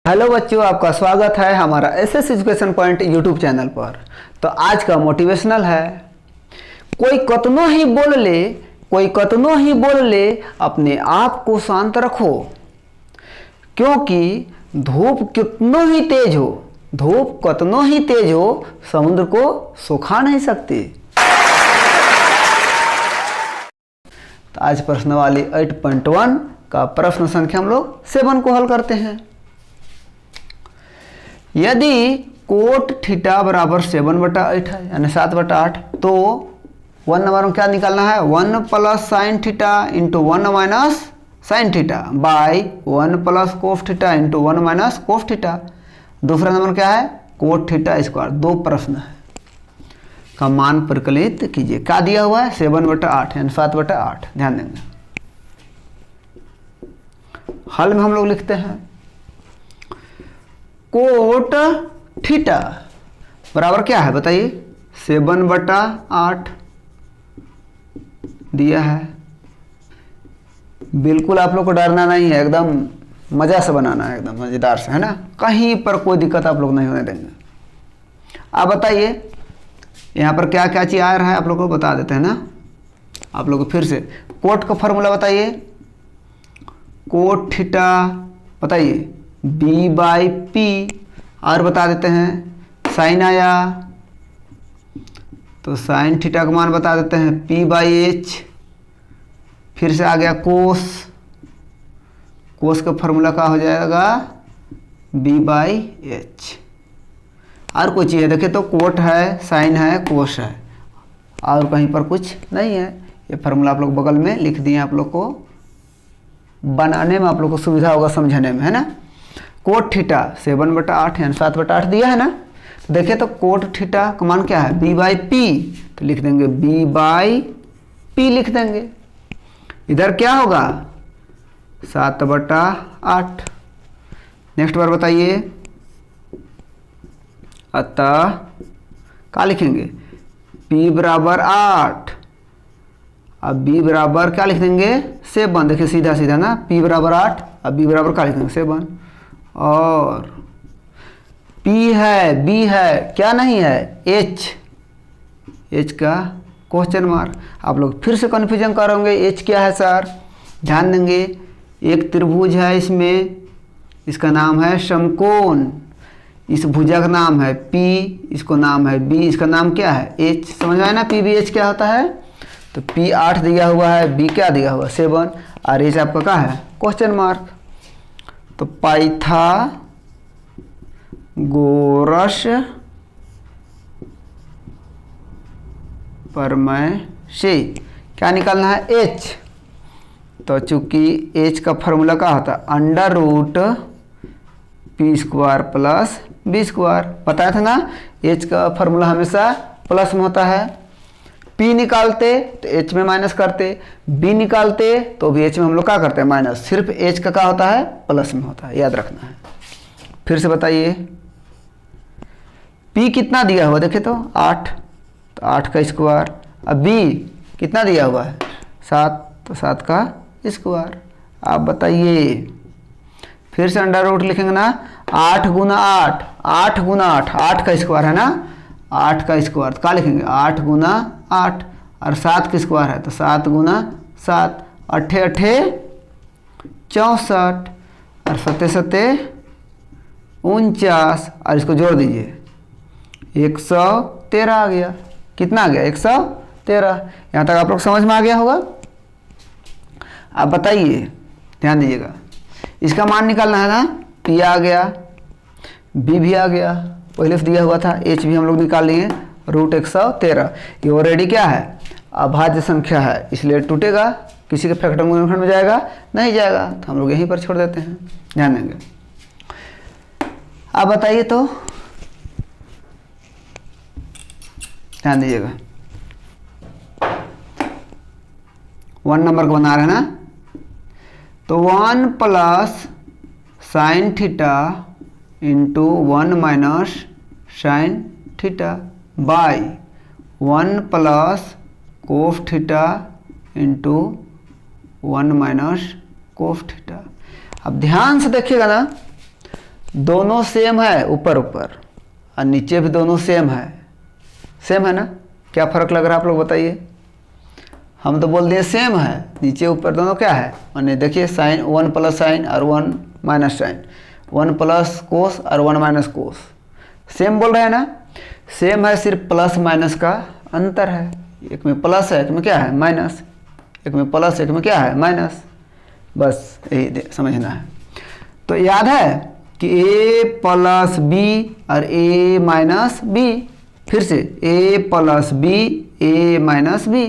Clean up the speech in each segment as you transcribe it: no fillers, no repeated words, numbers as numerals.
Hello बच्चों, आपका स्वागत है हमारा SS education point YouTube channel पर। तो आज का मोटिवेशनल है, कोई कतनो ही बोल ले अपने आप को शांत रखो, क्योंकि धूप कतनो ही तेज हो समुद्र को सुखा नहीं सकती। तो आज प्रश्नावली 8.1 का प्रश्न संख्या हम लोग 7 को हल करते हैं। यदि कोट थीटा बराबर 7/8 है यानी 7/8, तो 1 नंबर में क्या निकालना है? 1 plus sine theta into 1 minus sine theta by 1 plus cos theta into 1 minus cos theta. दूसरा नंबर क्या है? Cot theta square. दो प्रश्न है का मान परिकलित कीजिए। क्या दिया हुआ है? 7/8 यानी 7/8। ध्यान देंगे, हल में हम लोग लिखते हैं कोट थीटा बराबर क्या है बताइए? 7/8 दिया है। बिल्कुल आप लोग को डरना नहीं है, एकदम मजा से बनाना है, एकदम मजेदार से, है ना। कहीं पर कोई दिक्कत आप लोग नहीं होने देंगे। आप बताइए यहाँ पर क्या क्या चीज आ रहा है, आप लोग को बता देते हैं ना। आप लोग को फिर से कोट का फॉर्मूला बताइए। कोट थीटा बताइए b/p, और बता देते हैं साइन आया तो साइन थीटा का मान बता देते हैं p/h। फिर से आ गया कोस का फॉर्मूला क्या हो जाएगा? b/h। और कोई चीज़ है देखिए तो कोट है, साइन है, कोस है, और कहीं पर कुछ नहीं है। ये फार्मूला आप लोग बगल में लिख दिए, आप लोग को बनाने में आप लोग को सुविधा होगा, समझने में, है ना। कोट थीटा 7/8 यानी 7/8 दिया है ना। तो देखिए तो कोट थीटा का मान क्या है? b/p, तो लिख देंगे b/p लिख देंगे। इधर क्या होगा? 7/8। नेक्स्ट बार बताइए, अतः क्या लिखेंगे? p बराबर 8, अब b बराबर क्या लिख देंगे? 7। देखिए सीधा सीधा ना, p बराबर 8, अब b बराबर क्या लिखेंगे? 7। और p है, b है, क्या नहीं है? h का क्वेश्चन मार्क। आप लोग फिर से कन्फ्यूजन करोगे, h क्या है सर? ध्यान देंगे, एक त्रिभुज है, इसमें इसका नाम है समकोण, इस भुजा का नाम है p, इसको नाम है b, इसका नाम क्या है? h। समझ में आया ना p/h क्या होता है? तो p 8 दिया हुआ है, b क्या दिया हुआ? 7, और h आपका क्या है? Question mark. तो पाइथागोरस प्रमेय से क्या निकालना है? h। तो चूंकि h का फॉर्मूला क्या होता है? √p² plus b²। बताया था ना, h का फॉर्मूला हमेशा प्लस में होता है। p निकालते तो h में माइनस करते, b निकालते तो भी h में हम लोग क्या करते हैं? माइनस। सिर्फ h का क्या होता है? प्लस में होता है, याद रखना है। फिर से बताइए, p कितना दिया हुआ? देखिए तो 8, तो 8 का स्क्वायर। अब b कितना दिया हुआ है? 7, तो 7 का स्क्वायर। आप बताइए, फिर से √ लिखेंगे ना। 8 गुना 8, 8 गुना 8, 8 का स्क्वायर है ना, 8 का स्क्वायर। तो क्या लिखेंगे? 8 गुना 8, और 7 का स्क्वायर है तो 7 गुना 7, 8 8 64, और 7 7 49, और इसको जोड़ दीजिए 113 आ गया। कितना आ गया? 113। यहाँ तक आप लोग समझ में आ गया होगा। आप बताइए, ध्यान दीजिएगा, इसका मान निकालना है ना। p आ गया, b भी आ गया, पहले से दिया हुआ था, h भी हम लोग निकाल लिए, √113। ये ऑलरेडी क्या है? अभाज्य संख्या है, इसलिए टूटेगा, किसी के फैक्टर में जाएगा नहीं जाएगा, तो हम लोग यहीं पर छोड़ देते हैं। ध्यान देंगे। आप बताइए तो, ध्यान दीजिएगा, 1 नंबर को बना रहे हैं ना। तो 1 plus sine theta into 1 minus sine theta by 1 plus cos theta into 1 minus cos theta. अब ध्यान से देखिएगा ना, दोनों सेम है, ऊपर ऊपर और नीचे भी दोनों सेम है ना। क्या फ़र्क लग रहा है आप लोग बताइए। हम तो बोल दिए सेम है, नीचे ऊपर दोनों क्या है, माने देखिए साइन 1 प्लस साइन और 1 माइनस साइन, 1 प्लस कोस और 1 माइनस कोस, सेम बोल रहे हैं ना। सेम है, सिर्फ प्लस माइनस का अंतर है, एक में प्लस है एक में क्या है माइनस, एक में प्लस एक में क्या है माइनस, बस यही समझना है। तो याद है कि a प्लस बी और a माइनस बी, फिर से a plus B a minus B.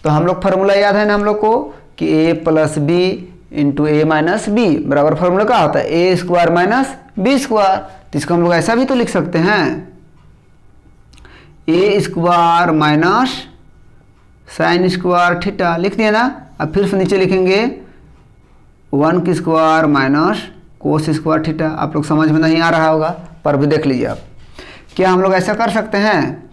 तो हम लोग फार्मूला याद है ना हम लोग को कि a plus B into A minus B बराबर फार्मूला क्या होता है, A square minus B square. तो इसको हम लोग ऐसा भी तो लिख सकते हैं, A square minus sine square theta, लिख दिया ना। अब फिर से नीचे लिखेंगे 1 की square minus cos square theta. आप लोग समझ में नहीं आ रहा होगा पर भी देख लीजिए आप। क्या हम लोग ऐसा कर सकते हैं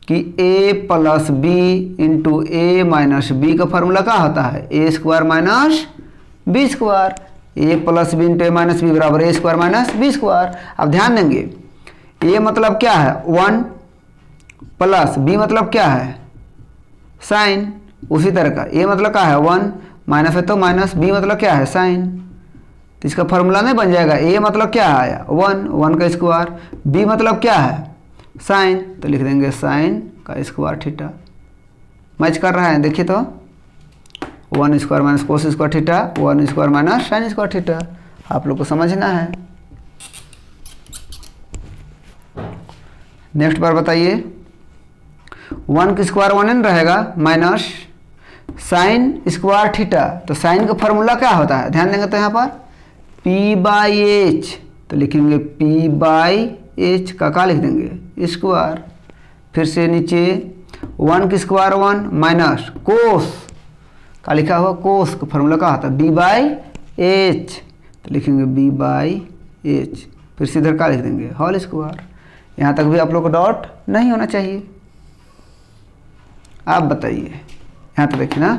कि a plus B into A minus B का फार्मूला क्या होता है, A square minus B square, A plus B into A minus B बराबर A square minus B square. अब ध्यान देंगे ए मतलब क्या है 1 प्लस बी मतलब क्या है साइन, उसी तरह का ए मतलब क्या है 1 माइनस है तो माइनस, बी मतलब क्या है साइन। तो इसका फार्मूला नहीं बन जाएगा, ए मतलब क्या आया 1 का स्क्वायर, बी मतलब क्या है साइन, तो लिख देंगे साइन का स्क्वायर थीटा। मैच कर रहा है देखिए तो 1 square minus cos square theta, 1 square minus sine square theta. आप लोग को समझना है। नेक्स्ट बार बताइए, 1 की स्क्वायर 1 रहेगा माइनस साइन स्क्वायर थीटा। तो साइन का फार्मूला क्या होता है, ध्यान देंगे तो यहाँ पर p बाई एच, तो लिखेंगे p बाई एच का लिख देंगे स्क्वायर। फिर से नीचे 1 की स्क्वायर 1 माइनस कोस का लिखा हुआ, कोस का फार्मूला क्या होता है b बाई एच, तो लिखेंगे b बाई एच। फिर से इधर का लिख देंगे होल स्क्वायर। यहाँ तक भी आप लोग को डॉट नहीं होना चाहिए। आप बताइए, यहाँ तो देखिए ना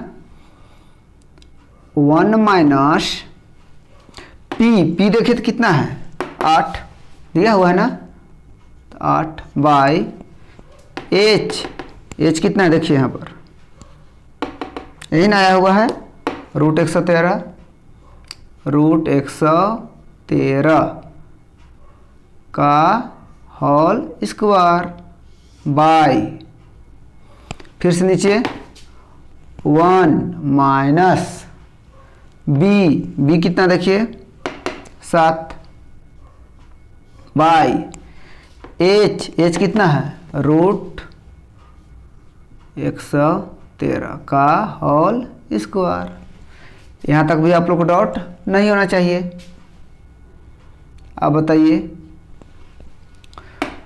1 माइनस पी देखिए तो कितना है 8 दिया हुआ है ना, तो 8 बाई एच कितना है देखिए यहाँ पर यही ना आया हुआ है रूट 113 का होल स्क्वायर बाई, फिर से नीचे 1 माइनस बी कितना देखिए 7 बाई एच कितना है रूट 113 का होल स्क्वायर। यहाँ तक भी आप लोग को डॉट नहीं होना चाहिए। अब बताइए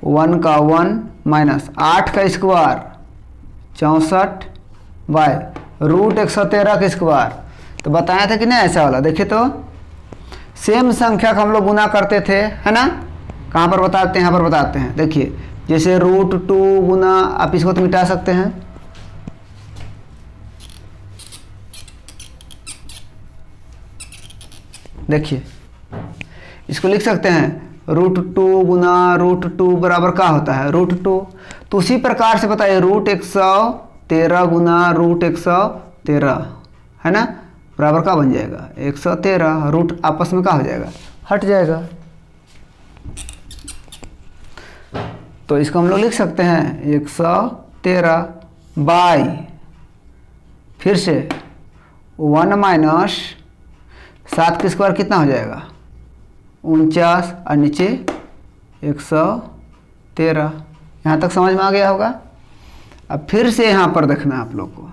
1 का 1 माइनस 8 का स्क्वायर 64 बाय रूट 113 का स्क्वायर। तो बताया था कि नहीं ऐसा वाला, देखिए तो सेम संख्या का हम लोग गुना करते थे है ना। कहाँ पर बताते हैं, यहाँ पर बताते हैं। देखिए जैसे रूट 2 गुना, आप इसको तो मिटा सकते हैं, देखिए इसको लिख सकते हैं रूट 2 गुना रूट 2 बराबर क्या होता है रूट 2। तो उसी प्रकार से बताइए रूट 113 गुना रूट 113 है ना बराबर क्या बन जाएगा 113। रूट आपस में क्या हो जाएगा हट जाएगा। तो इसको हम लोग लिख सकते हैं 113 बाई, फिर से 1 माइनस 7 का स्क्वायर कितना हो जाएगा 49 और नीचे 113। यहाँ तक समझ में आ गया होगा। अब फिर से यहाँ पर देखना आप लोग को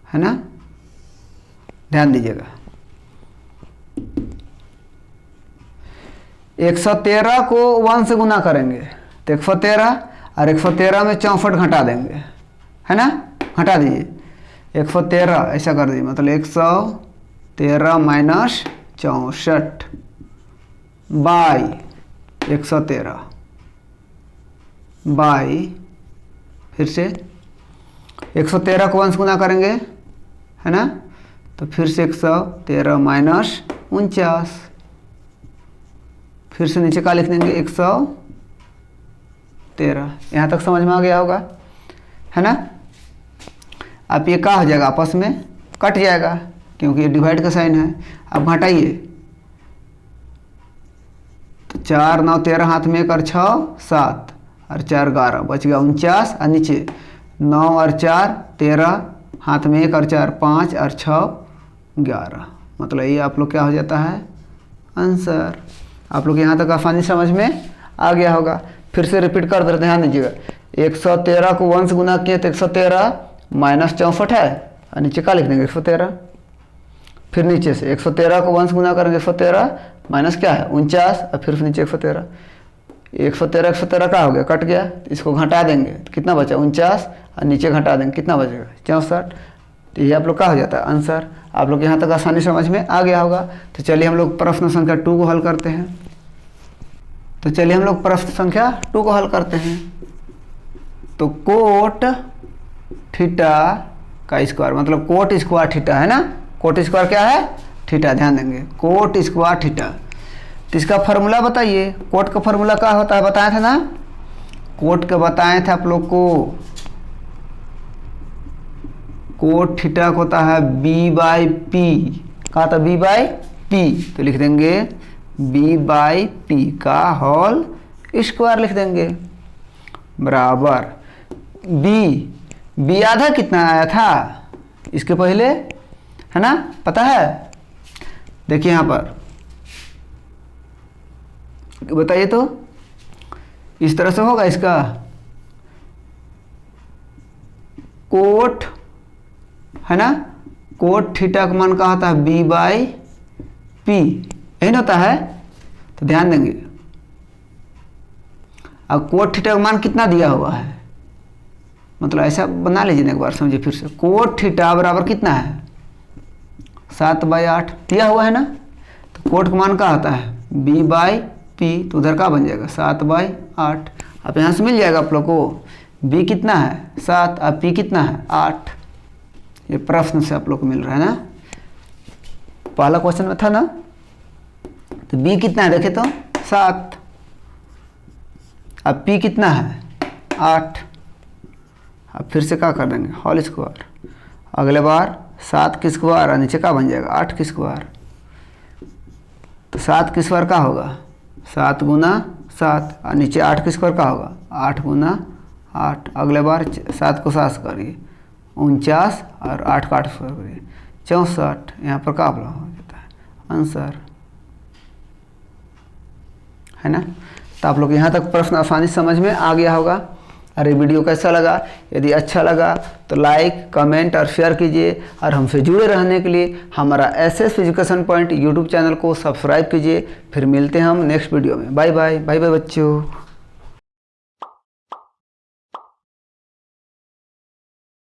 है ना, ध्यान दीजिएगा 113 को 1 से गुना करेंगे तो 113 और 113 में 64 घटा देंगे है ना, घटा दीजिए 113 ऐसा कर दीजिए, मतलब 113 माइनस 64 बाई 113 बाई, फिर से 113 को 1 से गुना करेंगे है ना, तो फिर से 113 माइनस 49 फिर से नीचे का लिख देंगे 113। यहाँ तक समझ में आ गया होगा, है ना। अब ये क्या हो जाएगा, आपस में कट जाएगा क्योंकि ये डिवाइड का साइन है। अब घटाइए तो 4 9 13 हाथ में 1 और 6 7 और 4 11 बच गया 49। और नीचे 9 और 4 13 हाथ में 1 और 4 5 और 6 11। मतलब ये आप लोग क्या हो जाता है, आंसर। आप लोग यहाँ तक आसानी समझ में आ गया होगा। फिर से रिपीट कर दे, ध्यान दीजिएगा। 113 को 1 से गुना किए तो 113 माइनस 64 है और नीचे क्या लिख देंगे 113। फिर नीचे से 113 को 1 से गुना करेंगे 113 माइनस क्या है 49 और फिर नीचे 113। 113 का हो गया, कट गया। इसको घटा देंगे तो कितना बचा 49 और नीचे घटा देंगे कितना बचेगा 64। तो ये आप लोग का हो जाता है आंसर। आप लोग यहाँ तक आसानी समझ में आ गया होगा। तो चलिए हम लोग प्रश्न संख्या 2 को हल करते हैं। तो चलिए हम लोग प्रश्न संख्या 2 को हल करते हैं। तो कोट थीटा का स्क्वायर, मतलब कोट स्क्वायर थीटा है ना। कोट स्क्वायर क्या है, थीटा। ध्यान देंगे, कोट स्क्वायर थीटा। तो इसका फार्मूला बताइए। कोट का फार्मूला क्या होता है, बताया था ना। कोट का बताए थे आप लोग को। कोट थीटा को होता है b/p। कहा था b/p, तो लिख देंगे b/p का होल स्क्वायर लिख देंगे बराबर b आधा कितना आया था इसके पहले, है ना, पता है। देखिए यहाँ पर बताइए तो इस तरह से होगा इसका। कोट है ना, कोट थीटा का मान कहा होता है b/p, यही ना होता है। तो ध्यान देंगे, अब कोट थीटा का मान कितना दिया हुआ है, मतलब ऐसा बना लीजिए एक बार, समझिए फिर से। कोट थीटा बराबर कितना है 7/8 दिया हुआ है ना। तो कोट का मान क्या होता है b/p, तो उधर का बन जाएगा 7/8। अब यहाँ से मिल जाएगा आप लोग को b कितना है 7 और p कितना है 8। ये प्रश्न से आप लोग को मिल रहा है ना, पहला क्वेश्चन में था ना। तो b कितना है देखे तो 7, अब p कितना है 8। अब फिर से क्या कर देंगे होल स्क्वायर। अगले बार 7 की स्क्वायर और नीचे का बन जाएगा 8 की स्क्वायर। तो 7 की स्क्वायर का होगा 7 गुना 7 और नीचे 8 की स्क्वायर का होगा 8 गुना 8। अगले बार 7 को 7 करिए 49 और 8 का 8 स्क्वायर करिए 64। यहाँ पर क्या हो जाता है आंसर, है ना। तो आप लोग यहाँ तक प्रश्न आसानी समझ में आ गया होगा। अरे वीडियो कैसा लगा, यदि अच्छा लगा तो लाइक कमेंट और शेयर कीजिए। और हमसे जुड़े रहने के लिए हमारा SS education point YouTube channel को सब्सक्राइब कीजिए। फिर मिलते हैं हम नेक्स्ट वीडियो में। बाय बाय, बाय बाय बच्चों।